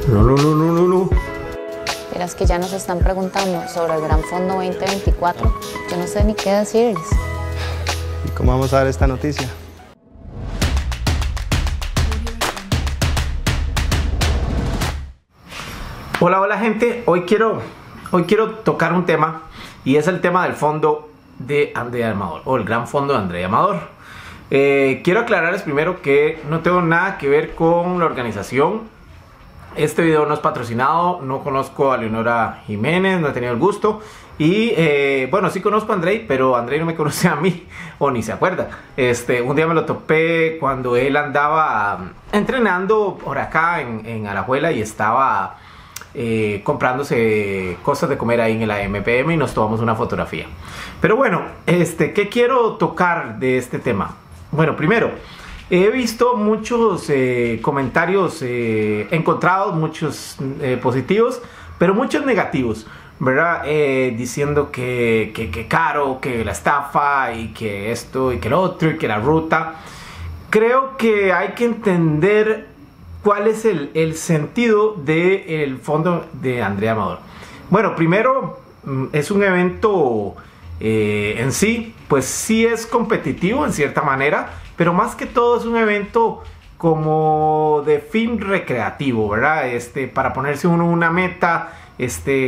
No. Verás que ya nos están preguntando sobre el Gran Fondo 2024. Yo no sé ni qué decirles. ¿Y cómo vamos a ver esta noticia? Hola gente, hoy quiero tocar un tema y es el tema del fondo de Andrea Amador o el Gran Fondo de Andrea Amador. Quiero aclararles primero que no tengo nada que ver con la organización. Este video no es patrocinado, no conozco a Leonora Jiménez, no he tenido el gusto. Y bueno, sí conozco a Andrei, pero Andrei no me conoce a mí o ni se acuerda. Un día me lo topé cuando él andaba entrenando por acá en Alajuela y estaba comprándose cosas de comer ahí en el AMPM y nos tomamos una fotografía. Pero bueno, ¿qué quiero tocar de este tema? Bueno, primero, he visto muchos comentarios encontrados, muchos positivos, pero muchos negativos, ¿verdad? Diciendo que caro, que la estafa y que esto y que lo otro y que la ruta. Creo que hay que entender cuál es el sentido del fondo de Andrea Amador. Bueno, primero es un evento en sí, pues sí es competitivo en cierta manera, pero más que todo es un evento como de fin recreativo, ¿verdad? Para ponerse uno una meta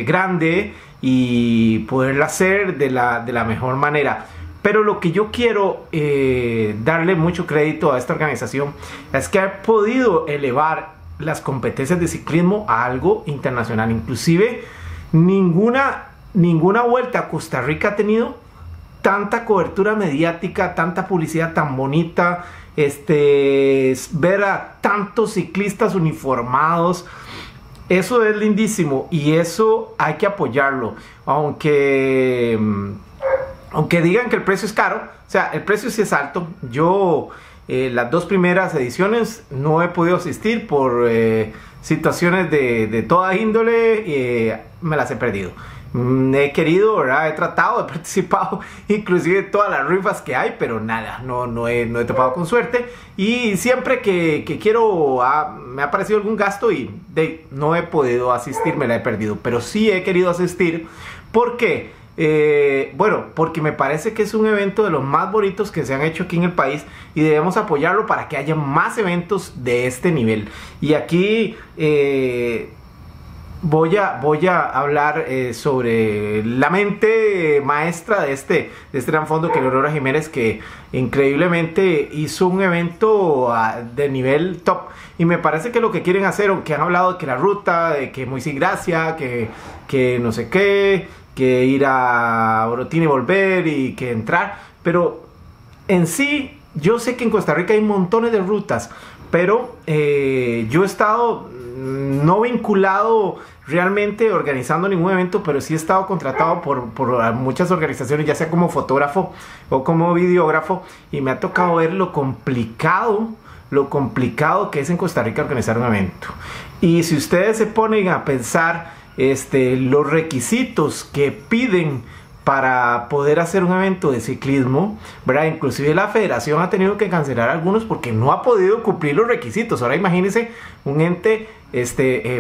grande y poderla hacer de la mejor manera. Pero lo que yo quiero darle mucho crédito a esta organización es que ha podido elevar las competencias de ciclismo a algo internacional. Inclusive ninguna vuelta a Costa Rica ha tenido tanta cobertura mediática, tanta publicidad tan bonita, ver a tantos ciclistas uniformados. Eso es lindísimo y eso hay que apoyarlo, aunque digan que el precio es caro. O sea, el precio sí es alto. Yo las dos primeras ediciones no he podido asistir por situaciones de toda índole, me las he perdido. He querido, ¿verdad? He tratado, he participado inclusive en todas las rifas que hay, pero nada, no he topado con suerte. Y siempre que quiero, me ha aparecido algún gasto y no he podido asistir, me la he perdido. Pero sí he querido asistir. ¿Por qué? Bueno, porque me parece que es un evento de los más bonitos que se han hecho aquí en el país y debemos apoyarlo para que haya más eventos de este nivel. Y aquí voy a hablar sobre la mente maestra de este gran fondo, que es Leonora Jiménez, que increíblemente hizo un evento de nivel top. Y me parece que lo que quieren hacer, aunque han hablado de que la ruta, de que muy sin gracia, que no sé qué, que ir a Orotina y volver y que entrar, pero en sí yo sé que en Costa Rica hay montones de rutas, pero yo he estado no vinculado realmente organizando ningún evento, pero sí he estado contratado por muchas organizaciones, ya sea como fotógrafo o como videógrafo, y me ha tocado ver lo complicado que es en Costa Rica organizar un evento. Y si ustedes se ponen a pensar los requisitos que piden para poder hacer un evento de ciclismo, ¿verdad? Inclusive la federación ha tenido que cancelar algunos porque no ha podido cumplir los requisitos. Ahora imagínense un ente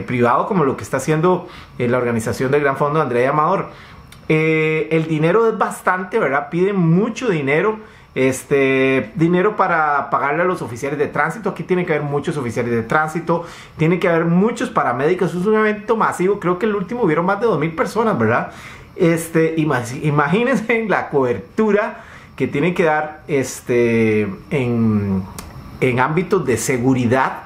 privado como lo que está haciendo la organización del Gran Fondo de Andrea Amador. El dinero es bastante, ¿verdad? Piden mucho dinero. Dinero para pagarle a los oficiales de tránsito. Aquí tiene que haber muchos oficiales de tránsito, tiene que haber muchos paramédicos. Es un evento masivo, creo que el último hubieron más de 2000 personas, ¿verdad? Imagínense la cobertura que tienen que dar en ámbitos de seguridad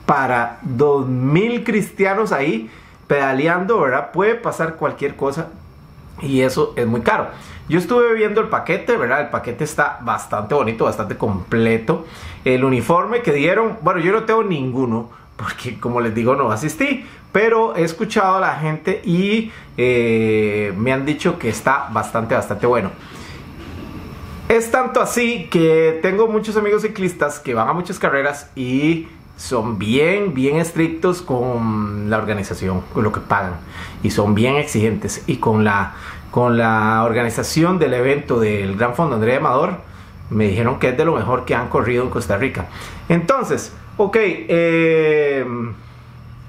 para 2000 cristianos ahí pedaleando, ¿verdad? Puede pasar cualquier cosa y eso es muy caro. Yo estuve viendo el paquete, ¿verdad? El paquete está bastante bonito, bastante completo. El uniforme que dieron, bueno, yo no tengo ninguno, porque como les digo, no asistí. Pero he escuchado a la gente y me han dicho que está bastante bueno. Es tanto así que tengo muchos amigos ciclistas que van a muchas carreras y son bien estrictos con la organización, con lo que pagan. Y son bien exigentes. Y con la organización del evento del Gran Fondo Andrea Amador, me dijeron que es de lo mejor que han corrido en Costa Rica. Entonces, ok,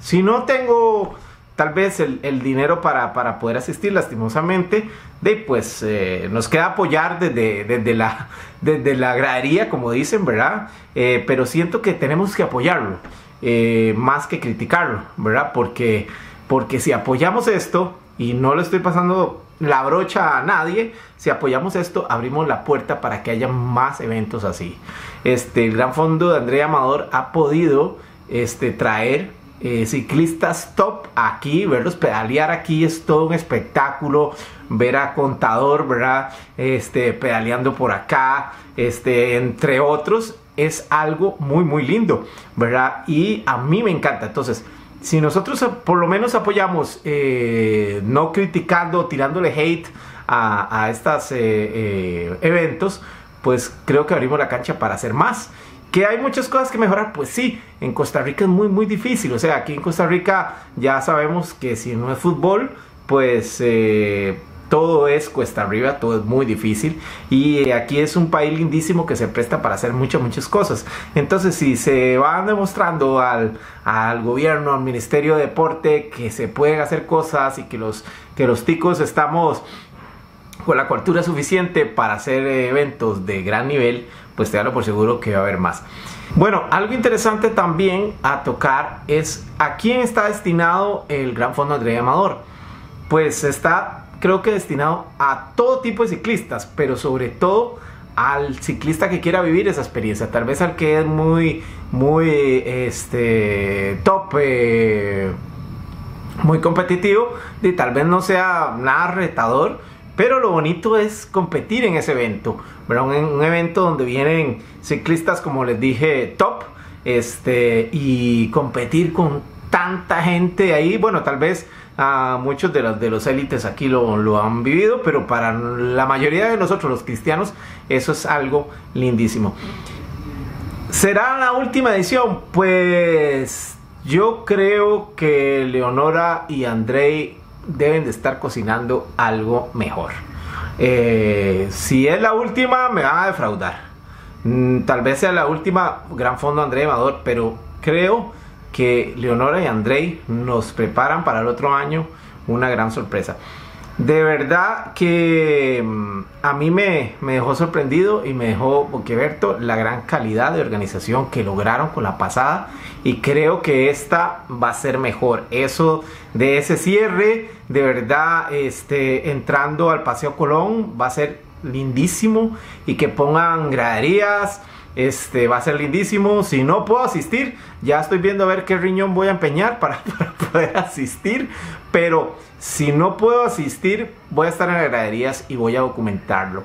Si no tengo tal vez el dinero para poder asistir, lastimosamente, pues nos queda apoyar desde la gradería, como dicen, ¿verdad? Pero siento que tenemos que apoyarlo, más que criticarlo, ¿verdad? Porque si apoyamos esto, y no le estoy pasando la brocha a nadie, si apoyamos esto, abrimos la puerta para que haya más eventos así. El Gran Fondo de André Amador ha podido traer ciclistas top aquí, verlos pedalear aquí es todo un espectáculo, ver a Contador, ¿verdad? Pedaleando por acá, entre otros, es algo muy muy lindo, ¿verdad? Y a mí me encanta. Entonces, si nosotros por lo menos apoyamos, no criticando, tirándole hate a estos eventos, pues creo que abrimos la cancha para hacer más. ¿Que hay muchas cosas que mejorar? Pues sí, en Costa Rica es muy muy difícil. O sea, aquí en Costa Rica ya sabemos que si no es fútbol, pues todo es cuesta arriba, todo es muy difícil. Y aquí es un país lindísimo que se presta para hacer muchas cosas. Entonces, si se van demostrando al gobierno, al Ministerio de Deporte, que se pueden hacer cosas y que los ticos estamos con la cultura suficiente para hacer eventos de gran nivel, pues te hablo por seguro que va a haber más. Bueno, algo interesante también a tocar es a quién está destinado el Gran Fondo André Amador. Pues está, creo que destinado a todo tipo de ciclistas, pero sobre todo al ciclista que quiera vivir esa experiencia, tal vez al que es muy top, muy competitivo, y tal vez no sea nada retador, pero lo bonito es competir en ese evento, ¿verdad? Un evento donde vienen ciclistas, como les dije, top, y competir con tanta gente ahí. Bueno, tal vez muchos de los élites aquí lo han vivido, pero para la mayoría de nosotros los cristianos eso es algo lindísimo. ¿Será la última edición? Pues yo creo que Leonora y Andrei deben de estar cocinando algo mejor. Si es la última, me van a defraudar. Tal vez sea la última Gran Fondo André Amador, pero creo que Leonora y Andrei nos preparan para el otro año una gran sorpresa. De verdad que a mí me dejó sorprendido y me dejó boquiabierto la gran calidad de organización que lograron con la pasada, y creo que esta va a ser mejor. Eso de ese cierre, de verdad, entrando al Paseo Colón, va a ser lindísimo, y que pongan graderías, va a ser lindísimo. Si no puedo asistir, ya estoy viendo a ver qué riñón voy a empeñar para poder asistir, pero si no puedo asistir, voy a estar en las graderías y voy a documentarlo.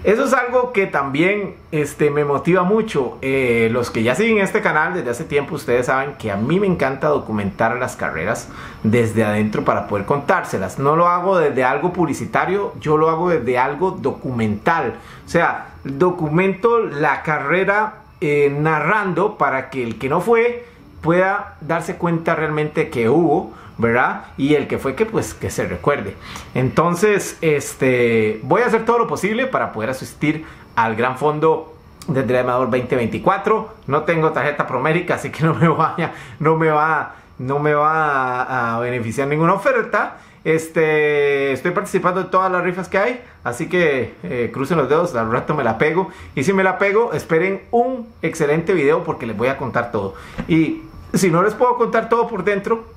Eso es algo que también me motiva mucho. Los que ya siguen este canal desde hace tiempo, ustedes saben que a mí me encanta documentar las carreras desde adentro para poder contárselas. No lo hago desde algo publicitario, yo lo hago desde algo documental. O sea, documento la carrera narrando para que el que no fue pueda darse cuenta realmente que hubo, ¿verdad? Y el que fue, que se recuerde. Entonces, voy a hacer todo lo posible para poder asistir al Gran Fondo de André Amador 2024. No tengo tarjeta Promérica, así que no me va a beneficiar ninguna oferta. Estoy participando en todas las rifas que hay, así que crucen los dedos, al rato me la pego. Y si me la pego, esperen un excelente video, porque les voy a contar todo. Y si no les puedo contar todo por dentro,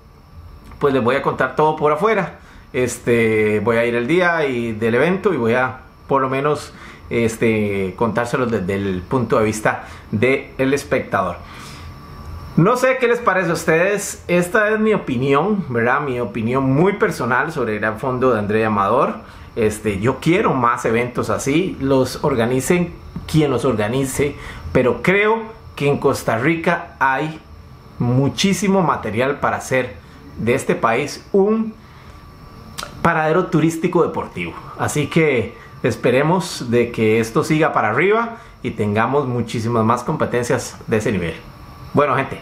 pues les voy a contar todo por afuera. Voy a ir el día del evento y voy a por lo menos contárselos desde el punto de vista del espectador. No sé qué les parece a ustedes. Esta es mi opinión, ¿verdad? Mi opinión muy personal sobre el Gran Fondo de André Amador. Yo quiero más eventos así, los organicen quien los organice, pero creo que en Costa Rica hay muchísimo material para hacer de este país un paradero turístico deportivo. Así que esperemos de que esto siga para arriba y tengamos muchísimas más competencias de ese nivel. Bueno, gente,